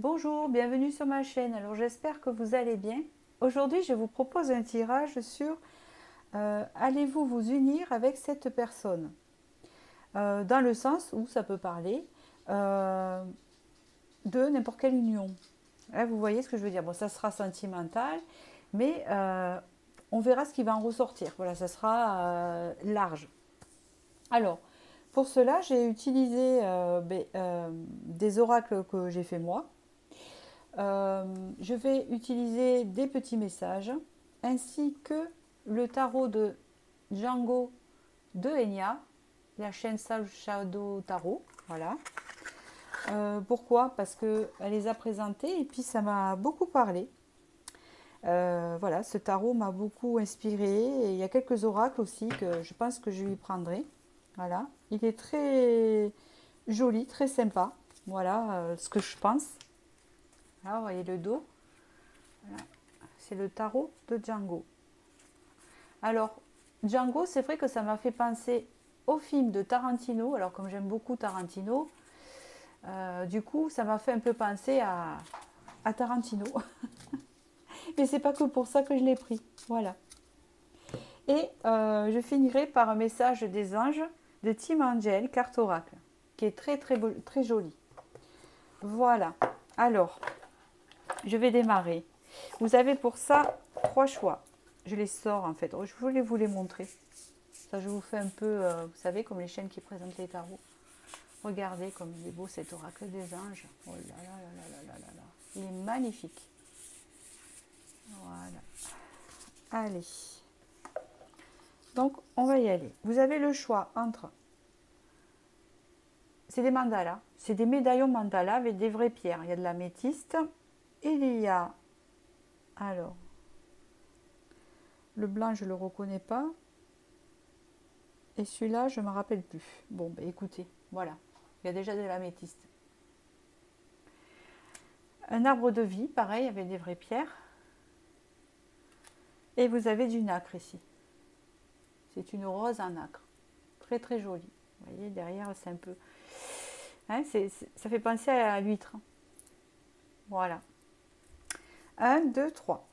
Bonjour, bienvenue sur ma chaîne. Alors j'espère que vous allez bien. Aujourd'hui, je vous propose un tirage sur allez-vous vous unir avec cette personne. Dans le sens où ça peut parler euh, de n'importe quelle union. Là, vous voyez ce que je veux dire. Bon, ça sera sentimental, mais on verra ce qui va en ressortir. Voilà, ça sera large. Alors, pour cela, j'ai utilisé des oracles que j'ai fait moi. Je vais utiliser des petits messages ainsi que le tarot de Django de Enya, la chaîne Shadow Tarot. Voilà. Pourquoi? Parce qu'elle les a présentés et puis ça m'a beaucoup parlé. Voilà, ce tarot m'a beaucoup inspiré et il y a quelques oracles aussi que je pense que je lui prendrai. Voilà, il est très joli, très sympa. Voilà ce que je pense. Là, vous voyez le dos. Voilà. C'est le tarot de Django. Alors, Django, c'est vrai que ça m'a fait penser au film de Tarantino. Alors, comme j'aime beaucoup Tarantino, du coup, ça m'a fait un peu penser à Tarantino. Mais c'est pas que pour ça que je l'ai pris. Voilà. Et je finirai par un message des anges de Team Angel, carte oracle, qui est très très beau, très joli. Voilà. Alors, je vais démarrer. Vous avez pour ça 3 choix. Je les sors en fait. Je voulais vous les montrer. Ça, je vous fais un peu, vous savez, comme les chaînes qui présentent les tarots. Regardez comme il est beau cet oracle des anges. Oh là là là là là là là là. Il est magnifique. Voilà. Allez. Donc, on va y aller. Vous avez le choix entre... C'est des mandalas. C'est des médaillons mandala avec des vraies pierres. Il y a de la métiste. Il y a... Alors... Le blanc, je ne le reconnais pas. Et celui-là, je ne me rappelle plus. Bon, ben écoutez, voilà. Il y a déjà de l'améthyste. Un arbre de vie, pareil, avec des vraies pierres. Et vous avez du nacre ici. C'est une rose en nacre. Très très jolie. Vous voyez, derrière, c'est un peu... Hein, ça fait penser à l'huître. Voilà. 1, 2, 3.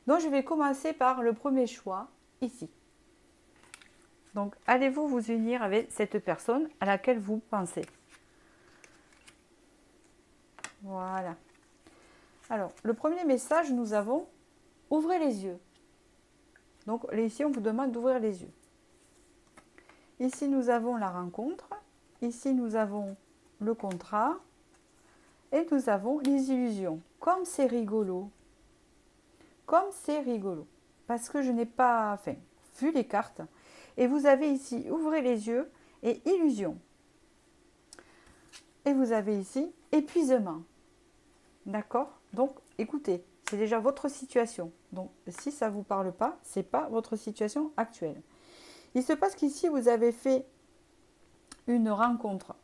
Donc, je vais commencer par le premier choix, ici. Donc, allez-vous vous unir avec cette personne à laquelle vous pensez? Voilà. Alors, le premier message, nous avons « Ouvrez les yeux ». Donc, ici, on vous demande d'ouvrir les yeux. Ici, nous avons la rencontre. Ici, nous avons le contrat. Et nous avons les illusions. Comme c'est rigolo. Comme c'est rigolo. Parce que je n'ai pas vu les cartes. Et vous avez ici, ouvrez les yeux et illusion. Et vous avez ici, épuisement. D'accord? Donc, écoutez, c'est déjà votre situation. Donc, si ça ne vous parle pas, ce n'est pas votre situation actuelle. Il se passe qu'ici, vous avez fait une rencontre.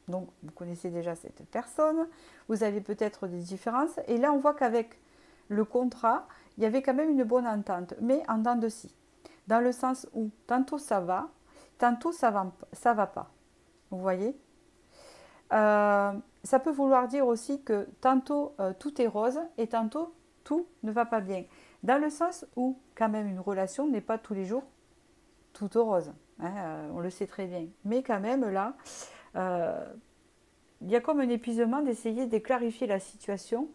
Donc, vous connaissez déjà cette personne. Vous avez peut-être des différences. Et là, on voit qu'avec le contrat, il y avait quand même une bonne entente, mais en dents de scie. Dans le sens où tantôt ça va pas. Vous voyez? Ça peut vouloir dire aussi que tantôt tout est rose et tantôt tout ne va pas bien. Dans le sens où quand même une relation n'est pas tous les jours tout rose. Hein, on le sait très bien. Mais quand même là, il y a comme un épuisement d'essayer de clarifier la situation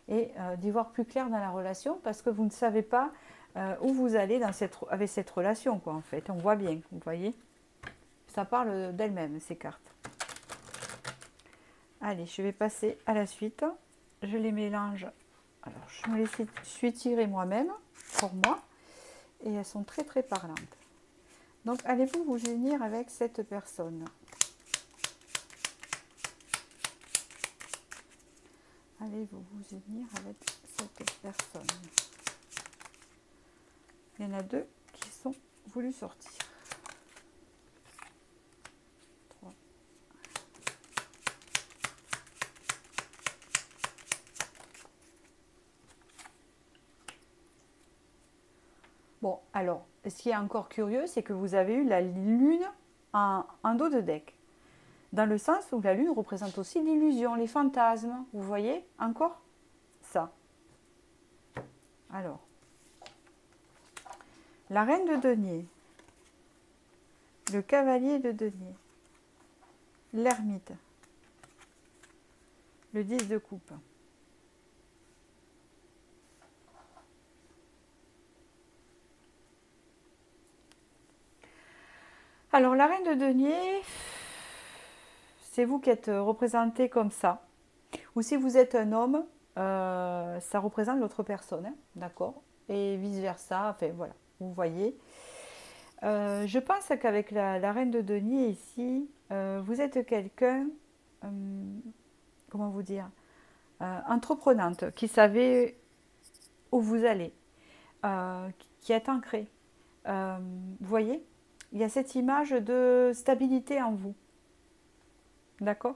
et d'y voir plus clair dans la relation parce que vous ne savez pas où vous allez avec cette relation, quoi, en fait. On voit bien, vous voyez. Ça parle d'elle-même, ces cartes. Allez, je vais passer à la suite. Je les mélange. Alors, je me suis tirée moi-même, pour moi. Et elles sont très, très parlantes. Donc, allez-vous vous unir avec cette personne? Allez-vous vous unir avec cette personne? Il y en a deux qui sont voulus sortir. 3. Bon, alors, ce qui est encore curieux, c'est que vous avez eu la lune en dos de deck. Dans le sens où la lune représente aussi l'illusion, les fantasmes. Vous voyez encore ça. Alors, la reine de denier, le cavalier de denier, l'ermite, le 10 de coupe. Alors, la reine de denier, c'est vous qui êtes représenté comme ça. Ou si vous êtes un homme, ça représente l'autre personne, hein, d'accord? Et vice-versa, enfin voilà, vous voyez. Je pense qu'avec la reine de denier ici, vous êtes quelqu'un, comment vous dire, entreprenante, qui savait où vous allez, qui est ancré. Vous voyez, il y a cette image de stabilité en vous, d'accord?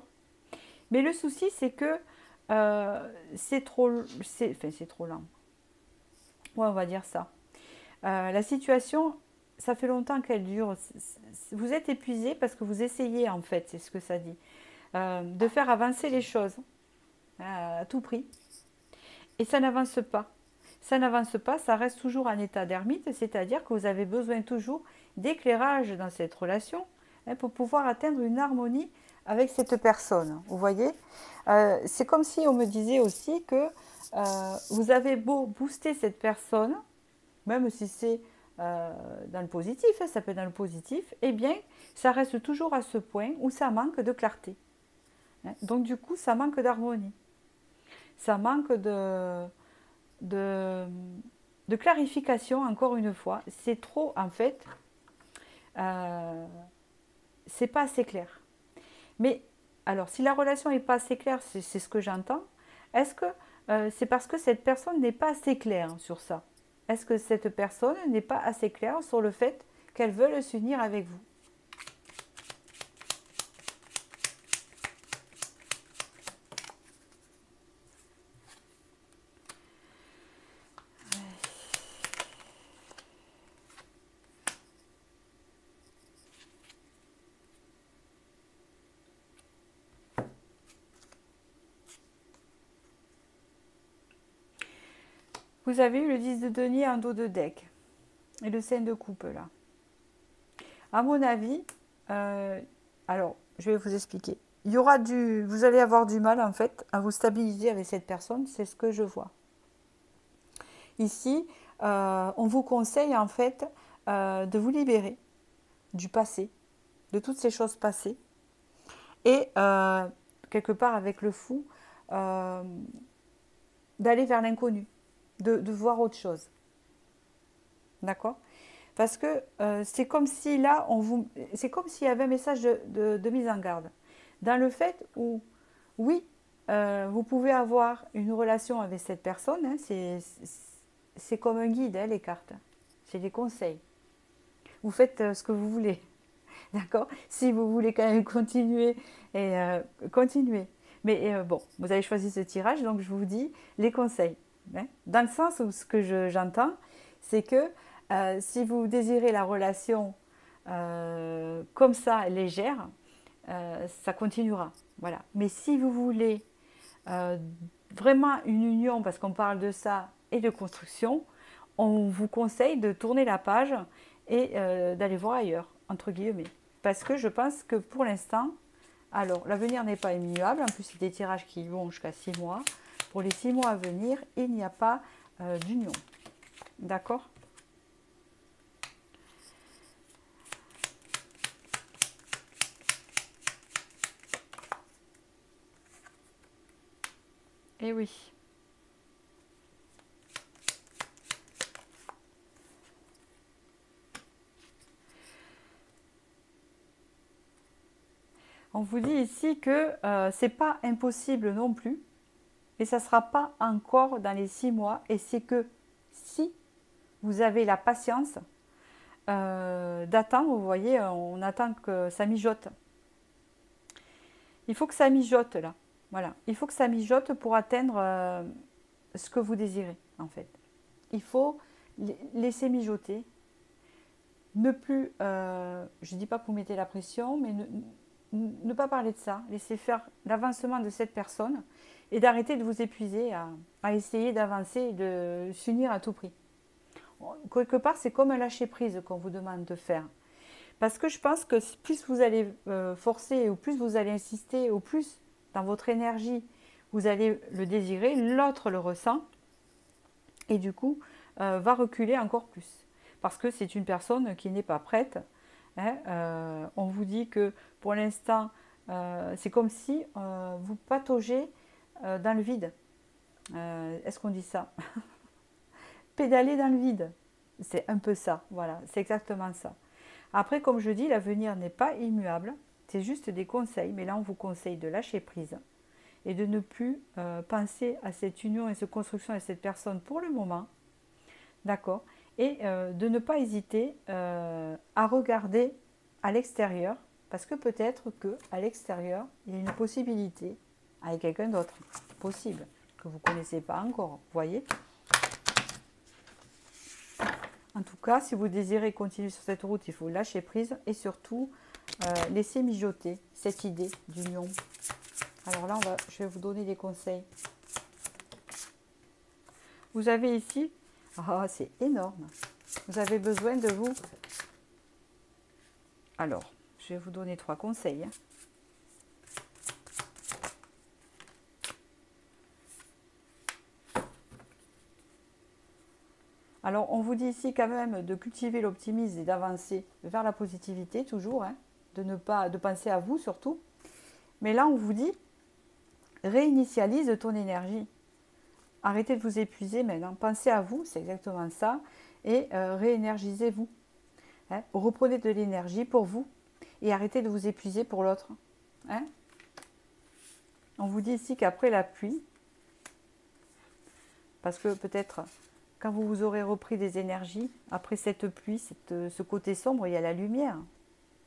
Mais le souci, c'est que c'est trop lent. Ouais, on va dire ça. La situation, ça fait longtemps qu'elle dure. Vous êtes épuisé parce que vous essayez, en fait, c'est ce que ça dit, de faire avancer les choses à tout prix. Et ça n'avance pas. Ça n'avance pas, ça reste toujours en état d'ermite, c'est-à-dire que vous avez besoin toujours d'éclairage dans cette relation, hein, pour pouvoir atteindre une harmonie avec cette personne. Vous voyez, c'est comme si on me disait aussi que vous avez beau booster cette personne, même si c'est dans le positif, hein, ça peut être dans le positif, eh bien, ça reste toujours à ce point où ça manque de clarté, hein. Donc du coup, ça manque d'harmonie. Ça manque de, de clarification, encore une fois. C'est trop, en fait, c'est pas assez clair. Mais, alors, si la relation n'est pas assez claire, c'est ce que j'entends, est-ce que c'est parce que cette personne n'est pas assez claire sur ça? Est-ce que cette personne n'est pas assez claire sur le fait qu'elle veut s'unir avec vous? Vous avez eu le 10 de denier en dos de deck et le 5 de coupe là. À mon avis, alors je vais vous expliquer. Vous allez avoir du mal en fait à vous stabiliser avec cette personne, c'est ce que je vois. Ici, on vous conseille en fait de vous libérer du passé, de toutes ces choses passées, et quelque part avec le fou, d'aller vers l'inconnu, de voir autre chose. D'accord? Parce que c'est comme si là, c'est comme s'il y avait un message de mise en garde. Dans le fait où, oui, vous pouvez avoir une relation avec cette personne, hein, c'est comme un guide, hein, les cartes. C'est des conseils. Vous faites ce que vous voulez. D'accord? Si vous voulez quand même continuer, et continuez. Mais bon, vous avez choisi ce tirage, donc je vous dis les conseils, hein. Dans le sens où ce que j'entends, c'est que si vous désirez la relation comme ça, légère, ça continuera. Voilà. Mais si vous voulez euh, vraiment une union, parce qu'on parle de ça, et de construction, on vous conseille de tourner la page et d'aller voir ailleurs, entre guillemets. Parce que je pense que pour l'instant, alors l'avenir n'est pas immuable, en plus c'est des tirages qui vont jusqu'à 6 mois. Pour les 6 mois à venir, il n'y a pas d'union. D'accord? Eh oui. On vous dit ici que c'est pas impossible non plus, et ça ne sera pas encore dans les 6 mois, et c'est que si vous avez la patience d'attendre, vous voyez, on attend que ça mijote. Il faut que ça mijote là. Voilà, il faut que ça mijote pour atteindre ce que vous désirez en fait. Il faut laisser mijoter, ne plus, je ne dis pas que vous mettez la pression, mais ne pas parler de ça. Laissez faire l'avancement de cette personne et d'arrêter de vous épuiser à essayer d'avancer et de s'unir à tout prix. Quelque part, c'est comme un lâcher-prise qu'on vous demande de faire. Parce que je pense que plus vous allez forcer, ou plus vous allez insister, ou plus dans votre énergie, vous allez le désirer, l'autre le ressent, et du coup, va reculer encore plus. Parce que c'est une personne qui n'est pas prête. Hein, on vous dit que pour l'instant, c'est comme si vous pataugez dans le vide. Est-ce qu'on dit ça? Pédaler dans le vide. C'est un peu ça, voilà, c'est exactement ça. Après, comme je dis, l'avenir n'est pas immuable, c'est juste des conseils, mais là on vous conseille de lâcher prise et de ne plus penser à cette union et cette construction avec cette personne pour le moment, d'accord? Et de ne pas hésiter à regarder à l'extérieur, parce que peut-être qu'à l'extérieur, il y a une possibilité avec quelqu'un d'autre, possible, que vous ne connaissez pas encore, vous voyez? En tout cas, si vous désirez continuer sur cette route, il faut lâcher prise et surtout laisser mijoter cette idée d'union. Alors là, je vais vous donner des conseils. Vous avez ici, c'est énorme. Vous avez besoin de vous. Alors, je vais vous donner 3 conseils. Alors, on vous dit ici quand même de cultiver l'optimisme et d'avancer vers la positivité, toujours, hein, de penser à vous surtout. Mais là, on vous dit, réinitialise ton énergie. Arrêtez de vous épuiser maintenant. Pensez à vous, c'est exactement ça. Et réénergisez-vous. Hein, reprenez de l'énergie pour vous et arrêtez de vous épuiser pour l'autre. Hein. On vous dit ici qu'après la pluie, parce que peut-être quand vous aurez repris des énergies, après cette pluie, ce côté sombre, il y a la lumière.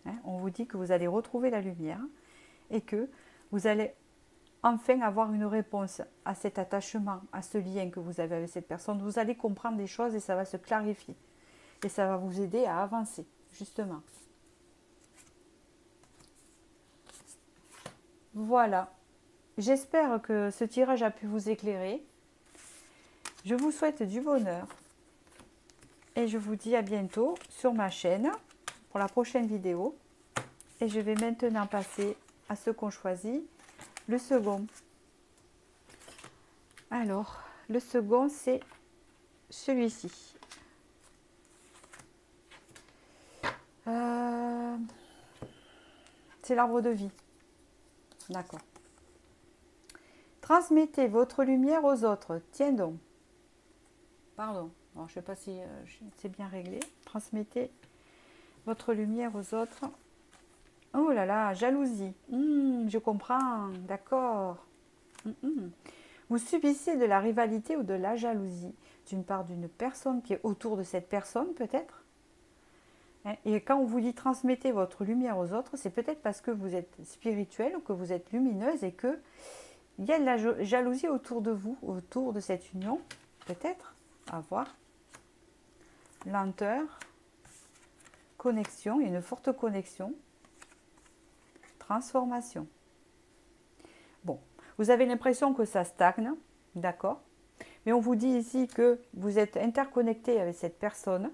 Hein, on vous dit que vous allez retrouver la lumière et que vous allez enfin avoir une réponse à cet attachement, à ce lien que vous avez avec cette personne. Vous allez comprendre des choses et ça va se clarifier. Et ça va vous aider à avancer, justement. Voilà. J'espère que ce tirage a pu vous éclairer. Je vous souhaite du bonheur. Et je vous dis à bientôt sur ma chaîne pour la prochaine vidéo. Et je vais maintenant passer à ce qu'on choisit, le second. Alors, le second, c'est celui-ci. C'est l'arbre de vie. D'accord. Transmettez votre lumière aux autres. Tiens donc. Pardon. Alors, je ne sais pas si c'est bien réglé. Transmettez votre lumière aux autres. Oh là là, jalousie. Je comprends. D'accord. Vous subissez de la rivalité ou de la jalousie d'une part d'une personne qui est autour de cette personne, peut-être. Et quand on vous dit transmettez votre lumière aux autres, c'est peut-être parce que vous êtes spirituel ou que vous êtes lumineuse et que il y a de la jalousie autour de vous, autour de cette union, peut-être. À voir. Lenteur, connexion, une forte connexion, transformation. Bon, vous avez l'impression que ça stagne, d'accord, mais on vous dit ici que vous êtes interconnecté avec cette personne,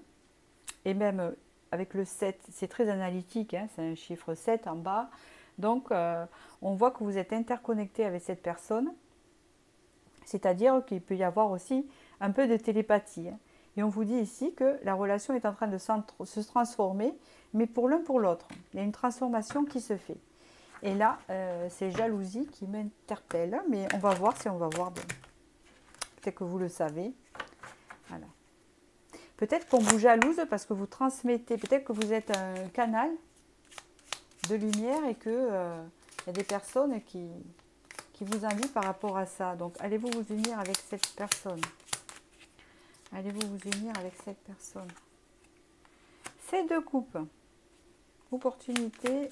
et même avec le 7, c'est très analytique, hein, c'est un chiffre 7 en bas, donc on voit que vous êtes interconnecté avec cette personne, c'est-à-dire qu'il peut y avoir aussi un peu de télépathie. Hein. Et on vous dit ici que la relation est en train de se transformer, mais pour l'un pour l'autre. Il y a une transformation qui se fait. Et là, c'est jalousie qui m'interpelle, mais on va voir si on va voir. Peut-être que vous le savez. Voilà. Peut-être qu'on vous jalouse parce que vous transmettez, peut-être que vous êtes un canal de lumière et qu'il y a des personnes qui vous envient par rapport à ça. Donc, allez-vous vous unir avec cette personne? Allez-vous vous unir avec cette personne? C'est 2 coupes. Opportunité.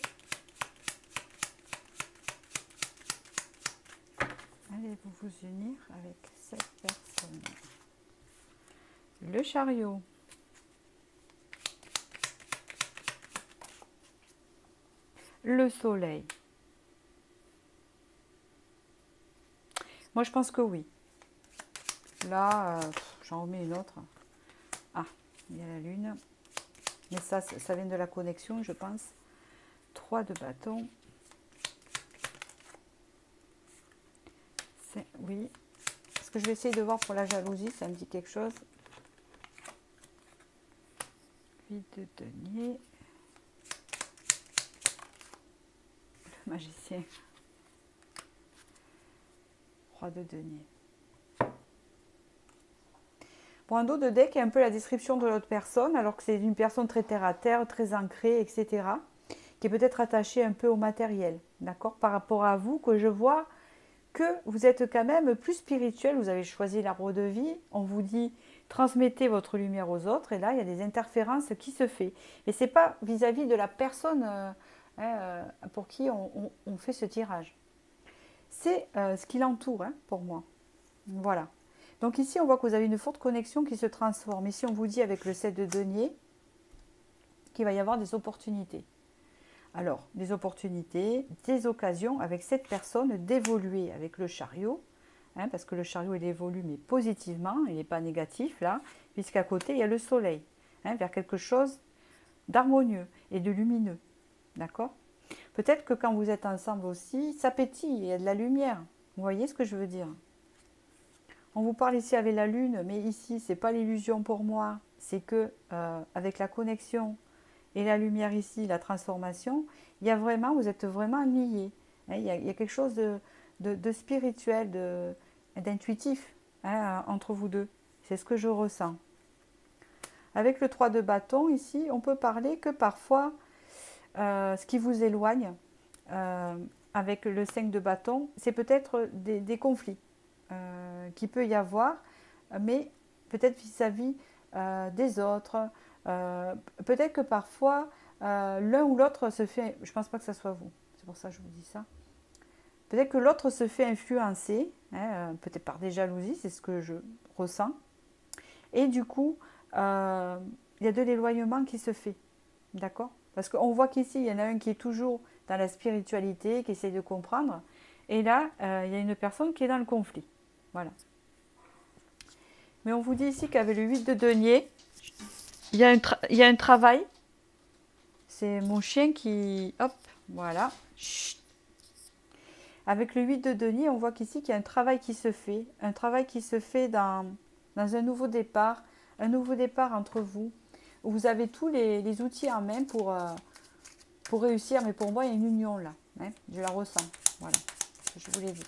Allez-vous vous unir avec cette personne? Le chariot. le soleil. Moi, je pense que oui. Là, j'en remets une autre. Ah, il y a la lune. Mais ça vient de la connexion, je pense. 3 de bâton. Oui. Parce que je vais essayer de voir pour la jalousie, ça me dit quelque chose. 8 de denier. Le magicien. 3 de denier. Bon, un dos de deck est un peu la description de l'autre personne, alors que c'est une personne très terre à terre, très ancrée, etc. Qui est peut-être attachée un peu au matériel, d'accord? Par rapport à vous, que je vois que vous êtes quand même plus spirituel, vous avez choisi l'arbre de vie, on vous dit transmettez votre lumière aux autres, et là il y a des interférences qui se fait. Mais ce n'est pas vis-à-vis de la personne pour qui on fait ce tirage. C'est ce qui l'entoure pour moi. Voilà. Donc ici on voit que vous avez une forte connexion qui se transforme. Ici on vous dit avec le 7 de denier qu'il va y avoir des opportunités. Alors, des opportunités, des occasions avec cette personne d'évoluer avec le chariot, parce que le chariot il évolue mais positivement, il n'est pas négatif là, puisqu'à côté il y a le soleil, vers quelque chose d'harmonieux et de lumineux, d'accord? Peut-être que quand vous êtes ensemble aussi, ça pétille, il y a de la lumière, vous voyez ce que je veux dire? On vous parle ici avec la lune, mais ici c'est pas l'illusion pour moi, c'est que avec la connexion et la lumière ici, la transformation, il y a vraiment, vous êtes vraiment liés. Il y a quelque chose de spirituel, d'intuitif entre vous deux. C'est ce que je ressens. Avec le 3 de bâton, ici, on peut parler que parfois, ce qui vous éloigne, avec le 5 de bâton, c'est peut-être des conflits qu'il peut y avoir, mais peut-être vis-à-vis des autres. Peut-être que parfois, l'un ou l'autre se fait... Je ne pense pas que ce soit vous, c'est pour ça que je vous dis ça. Peut-être que l'autre se fait influencer, peut-être par des jalousies, c'est ce que je ressens. Et du coup, il y a de l'éloignement qui se fait. D'accord? Parce qu'on voit qu'ici, il y en a un qui est toujours dans la spiritualité, qui essaie de comprendre. Et là, il y a une personne qui est dans le conflit. Voilà. Mais on vous dit ici qu'avec le 8 de denier, il y a un travail. C'est mon chien qui... Hop, voilà. Chut. Avec le 8 de denier, on voit qu'ici qu'il y a un travail qui se fait. Un travail qui se fait dans un nouveau départ. Un nouveau départ entre vous. Où vous avez tous les outils en main pour réussir. Mais pour moi, il y a une union là. Je la ressens. Voilà. Je vous l'ai dit.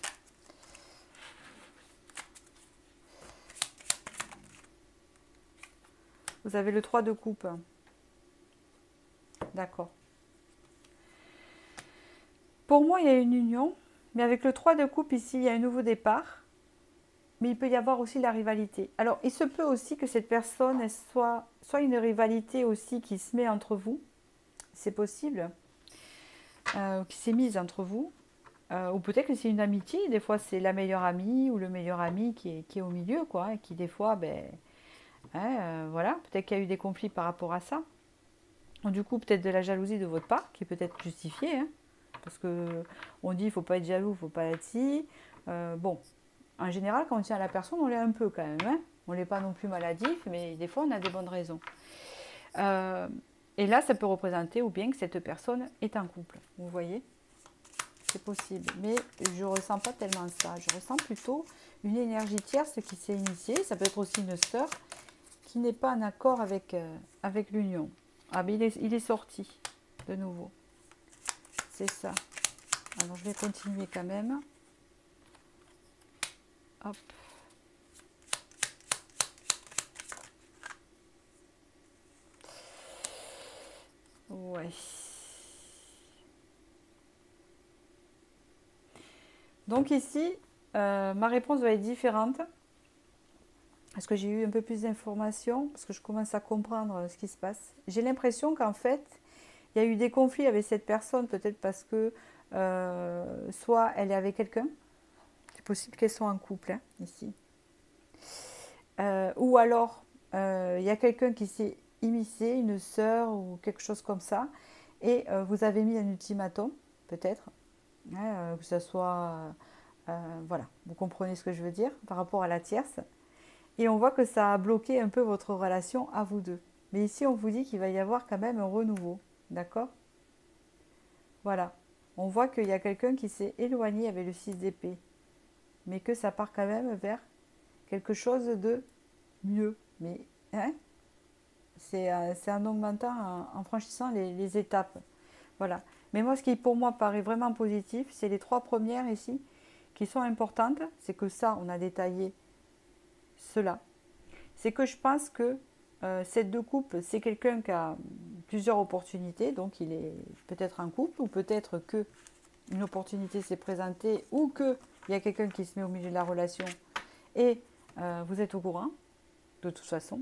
Vous avez le 3 de coupe. D'accord. Pour moi, il y a une union. Mais avec le 3 de coupe ici, il y a un nouveau départ. Mais il peut y avoir aussi la rivalité. Alors, il se peut aussi que cette personne soit une rivalité aussi qui se met entre vous. C'est possible. Qui s'est mise entre vous. Ou peut-être que c'est une amitié. Des fois, c'est la meilleure amie ou le meilleur ami qui est au milieu, quoi. Et qui, des fois, voilà. Peut-être qu'il y a eu des conflits par rapport à ça. Du coup, peut-être de la jalousie de votre part, qui est peut-être justifiée. Parce qu'on dit, il ne faut pas être jaloux, il ne faut pas être si. Bon, en général, quand on tient à la personne, on l'est un peu quand même. On n'est pas non plus maladif, mais des fois, on a des bonnes raisons. Et là, ça peut représenter ou bien que cette personne est en couple. Vous voyez? C'est possible. Mais je ne ressens pas tellement ça. Je ressens plutôt une énergie tierce qui s'est initiée. Ça peut être aussi une sœur qui n'est pas en accord avec l'union. Ah, mais il est sorti de nouveau. C'est ça. Alors, je vais continuer quand même. Hop. Ouais. Donc ici, ma réponse va être différente. Parce que j'ai eu un peu plus d'informations, parce que je commence à comprendre ce qui se passe. J'ai l'impression qu'en fait, il y a eu des conflits avec cette personne, peut-être parce que soit elle est avec quelqu'un, c'est possible qu'elles soient en couple, ici. Ou alors, il y a quelqu'un qui s'est immiscé, une sœur ou quelque chose comme ça, et vous avez mis un ultimatum, peut-être, hein, que ce soit, voilà, vous comprenez ce que je veux dire, par rapport à la tierce. Et on voit que ça a bloqué un peu votre relation à vous deux. Mais ici, on vous dit qu'il va y avoir quand même un renouveau, d'accord? Voilà. On voit qu'il y a quelqu'un qui s'est éloigné avec le 6 d'épée, mais que ça part quand même vers quelque chose de mieux. Mais hein, c'est en augmentant, en franchissant les étapes. Voilà. Mais moi, ce qui pour moi paraît vraiment positif, c'est les 3 premières ici, qui sont importantes. C'est que ça, on a détaillé cela. C'est que je pense que cette de couple, c'est quelqu'un qui a plusieurs opportunités, donc il est peut-être en couple, ou peut-être que une opportunité s'est présentée, ou qu'il y a quelqu'un qui se met au milieu de la relation, et vous êtes au courant, de toute façon.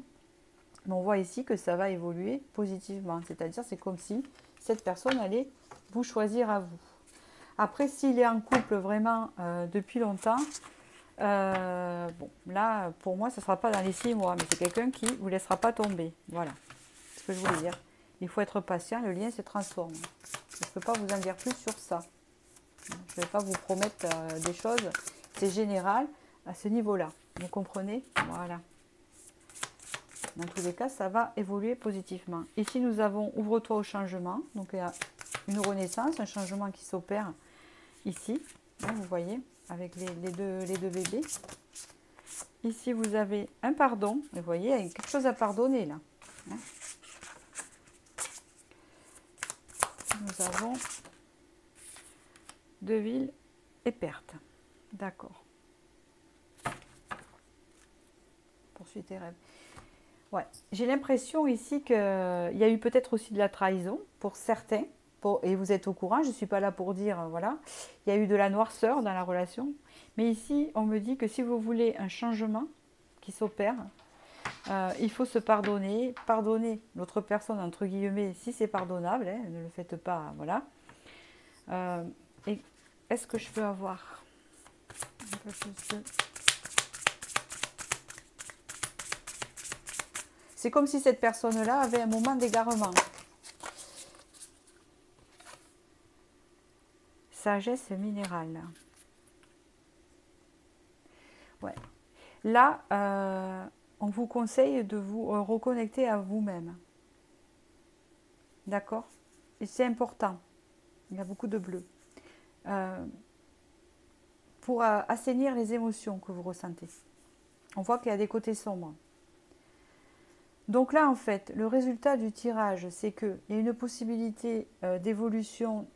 Mais on voit ici que ça va évoluer positivement, c'est-à-dire c'est comme si cette personne allait vous choisir à vous. Après, s'il est en couple vraiment depuis longtemps, bon, là, pour moi, ça ne sera pas dans les 6 mois, mais c'est quelqu'un qui ne vous laissera pas tomber. Voilà, c'est ce que je voulais dire. Il faut être patient, le lien se transforme. Je ne peux pas vous en dire plus sur ça. Je ne vais pas vous promettre des choses, c'est général à ce niveau-là. Vous comprenez? Voilà. Dans tous les cas, ça va évoluer positivement. Ici, nous avons ouvre-toi au changement. Donc, il y a une renaissance, un changement qui s'opère ici. Là, vous voyez, avec les deux bébés. Ici, vous avez un pardon. Vous voyez, il y a quelque chose à pardonner là. Hein, nous avons deville et perte. D'accord. Poursuis tes rêves. Ouais, j'ai l'impression ici qu'il y a eu peut-être aussi de la trahison pour certains. Et vous êtes au courant, je ne suis pas là pour dire, voilà. Il y a eu de la noirceur dans la relation. Mais ici, on me dit que si vous voulez un changement qui s'opère, il faut se pardonner. Pardonner l'autre personne, entre guillemets, si c'est pardonnable. Hein, ne le faites pas, voilà. Et est-ce que je peux avoir un peu plus de... C'est comme si cette personne-là avait un moment d'égarement. Sagesse minérale. Ouais. Là, on vous conseille de vous reconnecter à vous-même. D'accord? Et c'est important. Il y a beaucoup de bleu. Pour assainir les émotions que vous ressentez. On voit qu'il y a des côtés sombres. Donc là, en fait, le résultat du tirage, c'est qu'il y a une possibilité d'évolution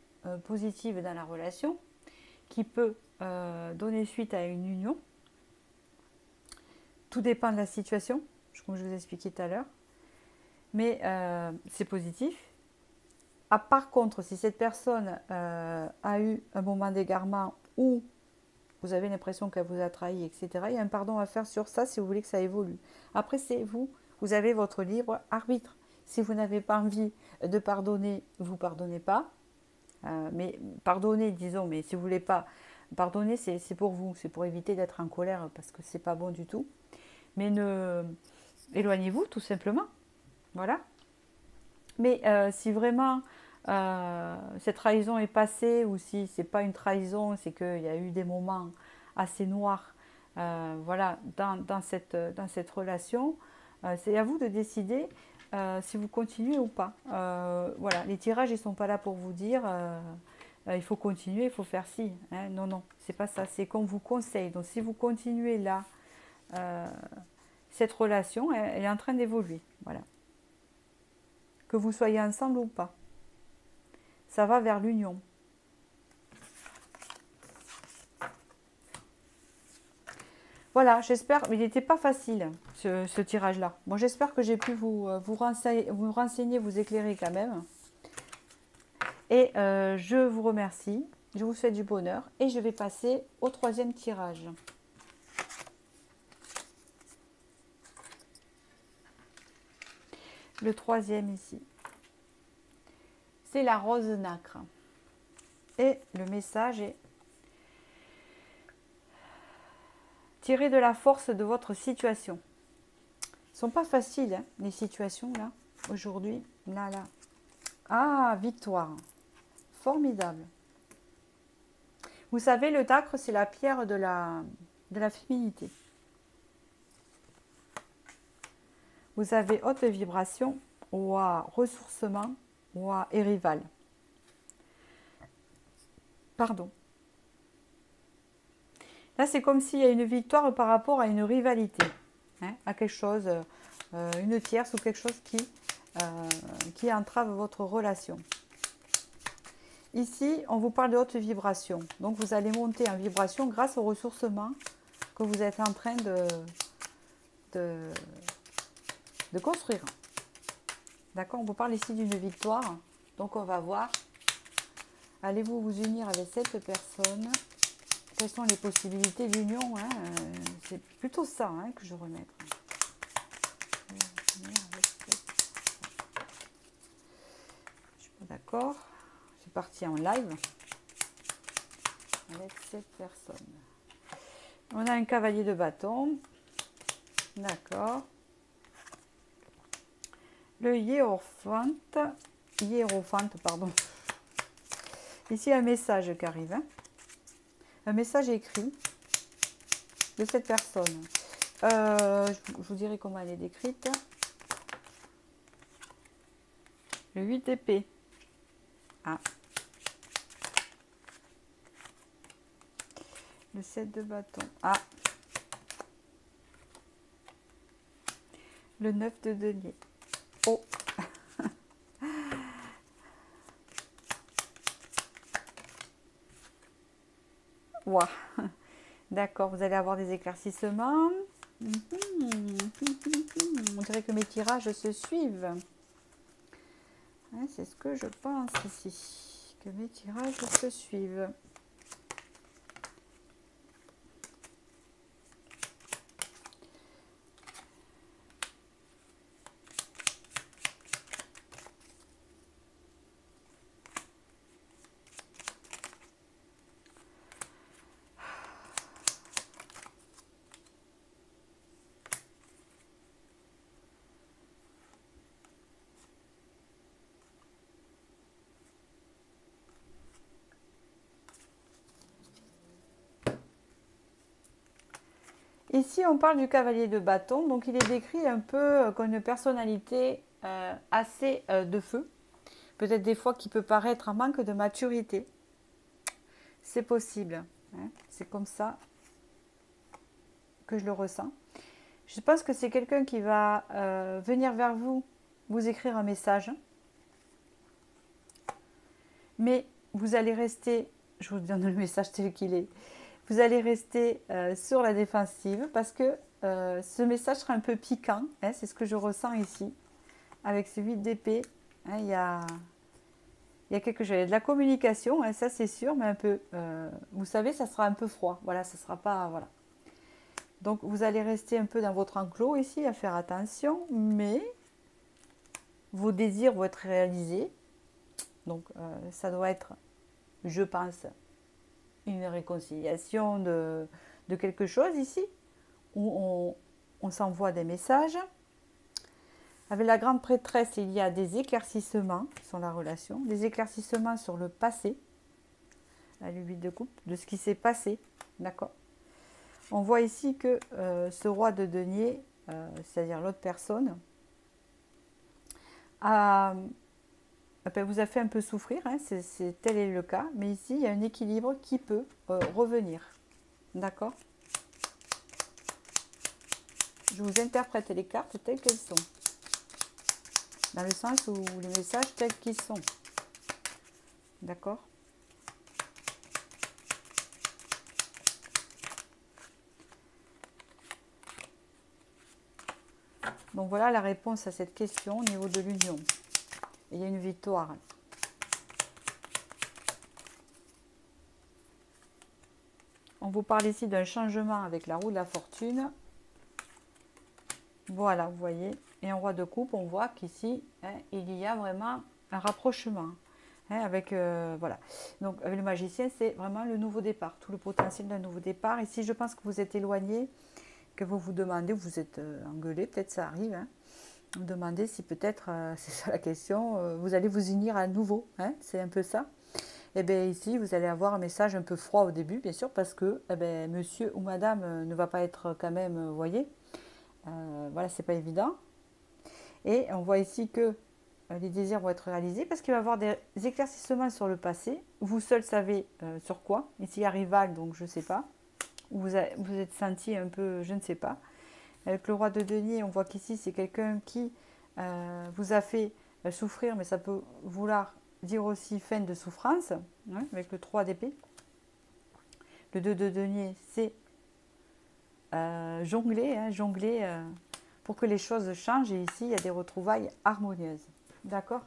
positive dans la relation qui peut donner suite à une union. Tout dépend de la situation, comme je vous ai expliqué tout à l'heure. Mais c'est positif. Ah, par contre, si cette personne a eu un moment d'égarement ou vous avez l'impression qu'elle vous a trahi, etc., il y a un pardon à faire sur ça si vous voulez que ça évolue. Après, c'est vous. Vous avez votre libre arbitre. Si vous n'avez pas envie de pardonner, vous ne pardonnez pas. Mais pardonner, disons, mais si vous ne voulez pas pardonner, c'est pour vous. C'est pour éviter d'être en colère parce que ce n'est pas bon du tout. Mais éloignez-vous tout simplement. Voilà. Mais si vraiment cette trahison est passée ou si ce n'est pas une trahison, c'est qu'il y a eu des moments assez noirs voilà, dans cette relation, c'est à vous de décider si vous continuez ou pas. Voilà, les tirages, ils ne sont pas là pour vous dire il faut continuer, il faut faire ci. Hein. Non, non, c'est pas ça. C'est qu'on vous conseille. Donc, si vous continuez là, cette relation, elle est en train d'évoluer. Voilà. Que vous soyez ensemble ou pas. Ça va vers l'union. Voilà, j'espère, mais il n'était pas facile, ce tirage-là. Bon, j'espère que j'ai pu vous renseigner, vous éclairer quand même. Et je vous remercie, je vous souhaite du bonheur et je vais passer au 3e tirage. Le 3e ici, c'est la rose nacre. Et le message est: tirez de la force de votre situation. Ils ne sont pas faciles, hein, les situations, là, aujourd'hui. Là. Ah, victoire. Formidable. Vous savez, le dacre, c'est la pierre de la féminité. Vous avez haute vibration, ouah, ressourcement, ouah, et rival. Pardon. Là, c'est comme s'il y a une victoire par rapport à une rivalité, hein, à quelque chose, une tierce ou quelque chose qui entrave votre relation. Ici, on vous parle de haute vibration. Donc, vous allez monter en vibration grâce au ressourcement que vous êtes en train de construire. D'accord? On vous parle ici d'une victoire. Donc, on va voir. Allez-vous vous unir avec cette personne? Quelles sont les possibilités d'union, hein? C'est plutôt ça, hein, que je veux remettre. Je suis pas d'accord. C'est parti en live avec cette personne. On a un cavalier de bâton. D'accord. Le hiérophante. Pardon. Ici, un message qui arrive. Hein. Un message écrit de cette personne. Je vous dirai comment elle est décrite. Le 8 d'épée. Ah. Le 7 de bâton. Ah. Le 9 de denier. Oh. Wow. D'accord, vous allez avoir des éclaircissements. On dirait que mes tirages se suivent. Hein, c'est ce que je pense ici. Que mes tirages se suivent. Ici, on parle du cavalier de bâton. Donc, il est décrit un peu comme une personnalité assez de feu. Peut-être des fois qui peut paraître un manque de maturité. C'est possible. Hein. C'est comme ça que je le ressens. Je pense que c'est quelqu'un qui va venir vers vous, vous écrire un message. Mais vous allez rester, je vous donne le message tel qu'il est, vous allez rester sur la défensive parce que ce message sera un peu piquant. Hein, c'est ce que je ressens ici. Avec ce 8 d'épée, hein, il y a quelque chose, il y a de la communication, hein, ça c'est sûr, mais un peu, vous savez, ça sera un peu froid. Voilà, ça sera pas, voilà. Donc vous allez rester un peu dans votre enclos ici, à faire attention, mais vos désirs vont être réalisés. Donc ça doit être, je pense, une réconciliation de quelque chose ici, où on s'envoie des messages. Avec la grande prêtresse, il y a des éclaircissements sur la relation, des éclaircissements sur le passé, la 8 de coupe, de ce qui s'est passé, d'accord. On voit ici que ce roi de denier, c'est-à-dire l'autre personne, vous a fait un peu souffrir, hein, tel est le cas, mais ici il y a un équilibre qui peut revenir, d'accord. Je vous interprète les cartes telles qu'elles sont, dans le sens où les messages tels qu'ils sont, d'accord. Donc voilà la réponse à cette question au niveau de l'union. Il y a une victoire. On vous parle ici d'un changement avec la roue de la fortune. Voilà, vous voyez. Et en roi de coupe, on voit qu'ici, hein, il y a vraiment un rapprochement. Hein, avec, voilà. Donc avec le magicien, c'est vraiment le nouveau départ, tout le potentiel d'un nouveau départ. Ici, je pense que vous êtes éloigné, que vous vous demandez, vous êtes engueulé, peut-être ça arrive. Hein. Vous demandez si peut-être, c'est ça la question, vous allez vous unir à nouveau, hein, c'est un peu ça. Et bien ici, vous allez avoir un message un peu froid au début, bien sûr, parce que eh ben, monsieur ou madame ne va pas être quand même, vous voyez, voilà, c'est pas évident. Et on voit ici que les désirs vont être réalisés parce qu'il va y avoir des éclaircissements sur le passé. Vous seul savez sur quoi. Ici, il y a rival, donc je ne sais pas. Vous êtes senti un peu, je ne sais pas. Avec le roi de denier, on voit qu'ici, c'est quelqu'un qui vous a fait souffrir, mais ça peut vouloir dire aussi fin de souffrance, hein, avec le 3 d'épée. Le 2 de denier, c'est jongler, hein, jongler pour que les choses changent. Et ici, il y a des retrouvailles harmonieuses. D'accord?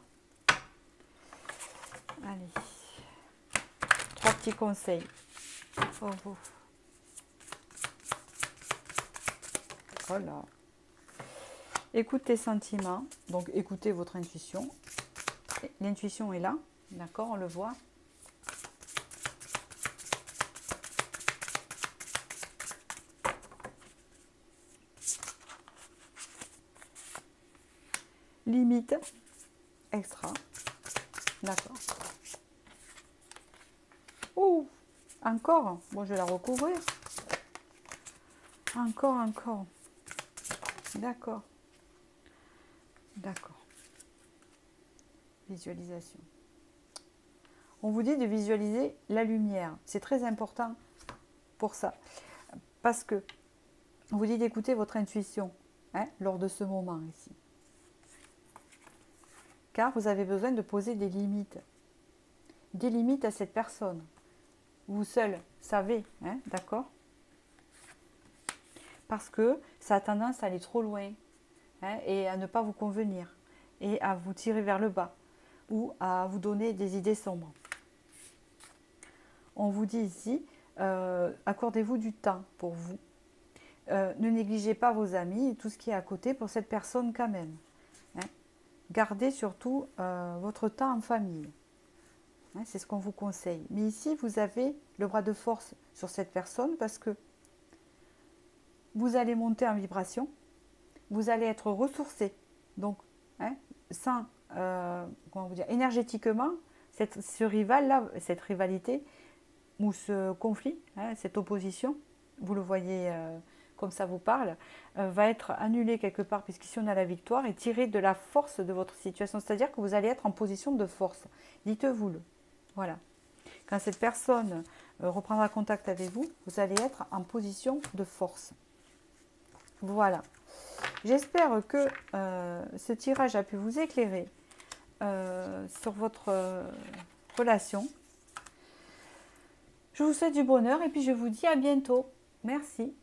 Allez. 3 petits conseils pour vous. Voilà. Écoutez sentiments, donc écoutez votre intuition. L'intuition est là, d'accord, on le voit. Limite, extra, d'accord. Ouh, encore, bon je vais la recouvrir. Encore. D'accord. D'accord. Visualisation. On vous dit de visualiser la lumière. C'est très important pour ça. Parce que on vous dit d'écouter votre intuition, hein, lors de ce moment ici. Car vous avez besoin de poser des limites. Des limites à cette personne. Vous seul savez, hein, d'accord? Parce que ça a tendance à aller trop loin, hein, et à ne pas vous convenir. Et à vous tirer vers le bas. Ou à vous donner des idées sombres. On vous dit ici, accordez-vous du temps pour vous. Ne négligez pas vos amis et tout ce qui est à côté pour cette personne quand même. Hein. Gardez surtout votre temps en famille. Hein, c'est ce qu'on vous conseille. Mais ici, vous avez le bras de force sur cette personne parce que vous allez monter en vibration, vous allez être ressourcé. Donc, hein, sans, comment vous dire, énergétiquement, ce rival-là, cette rivalité ou ce conflit, hein, cette opposition, vous le voyez comme ça vous parle, va être annulé quelque part, puisqu'ici on a la victoire, et tiré de la force de votre situation. C'est-à-dire que vous allez être en position de force. Dites-vous-le. Voilà. Quand cette personne reprendra contact avec vous, vous allez être en position de force. Voilà. J'espère que ce tirage a pu vous éclairer sur votre relation. Je vous souhaite du bonheur et puis je vous dis à bientôt. Merci.